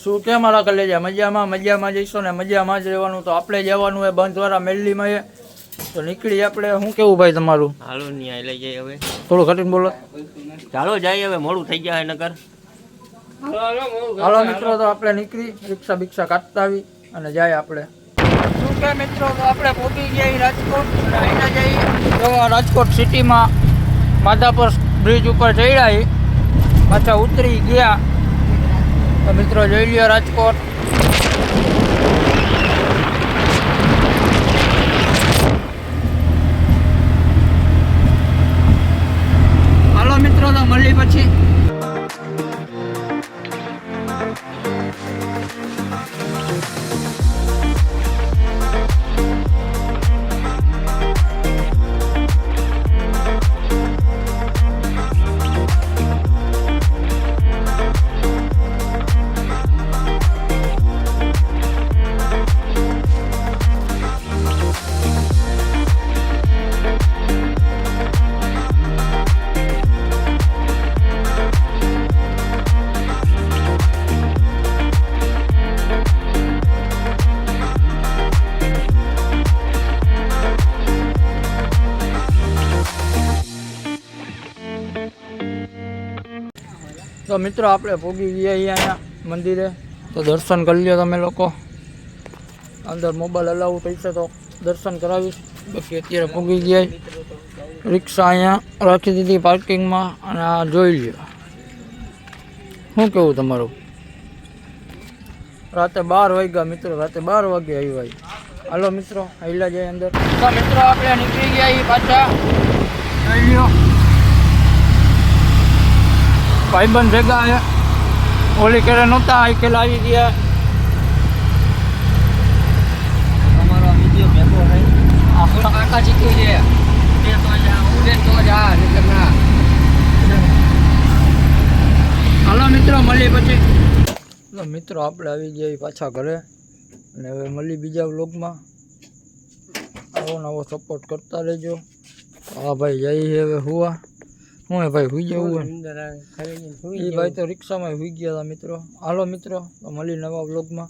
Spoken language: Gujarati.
શું કે મારા કલેજા મજામાં જઈશું ને મજામાં જ રહેવાનું. તો આપણે જવાનું હોય બંધવાળા મેલ્લીમાં એ તો નીકળી આપણે. શું કેવું ભાઈ તમારું? હાલો ન્યાય લઈ જાય હવે. થોડું ઘટીને બોલો. ચાલો જાય હવે, મોડું થઈ જાય નકર. હાલો મિત્રો, તો આપણે નીકળી રિક્ષા બિક્ષા કાઢતા આવી અને જાય આપણે. શું કે મિત્રો, તો આપણે પહોંચી ગયા રાજકોટ અને અહીંના જઈએ તો રાજકોટ સિટીમાં માધાપર બ્રિજ ઉપર ચડ્યા, પાછા ઉતરી ગયા. તો મિત્રો જોઈ લ્યો રાજકોટ. હાલો મિત્રો, તો મળી પછી. તો મિત્રો આપણે પહોંચી ગયા અહીંયા મંદિરે. તો દર્શન કરી લ્યો તમે લોકો. અંદર મોબાઈલ અલાઉ થશે તો દર્શન કરાવીશ. બાકી અત્યારે પહોંચી ગયા. રિક્ષા અહીંયા રાખી દીધી પાર્કિંગમાં અને આ જોઈ લ્યો. શું કેવું તમારું? રાતે 12 વાગ્યા મિત્રો, રાતે 12 વાગે આવ્યા. હાલો મિત્રો, આવેલા જાય અંદર. તો મિત્રો આપણે નીકળી ગયા પાછા. જોઈ લ્યો ભાઈબંધ ભેગા છે. ઓલી કેરે નહોતા, આ કેલા આવી ગયા. અમારો વિડીયો ભેગો રહી આપણો કાકા શીખી છે. હાલો મિત્રો, મળી પછી. તો મિત્રો આપણે આવી ગયા પાછા ઘરે અને હવે મળી બીજા વ્લોગમાં. આવો નવો સપોર્ટ કરતા રહેજો. હા ભાઈ જઈએ હવે હુવા. હું ભાઈ હુઈ જવું એ ભાઈ તો રિક્ષામાં હુઈ ગયા હતા મિત્રો. હાલો મિત્રો, તો મળી નવા વ્લોગમાં.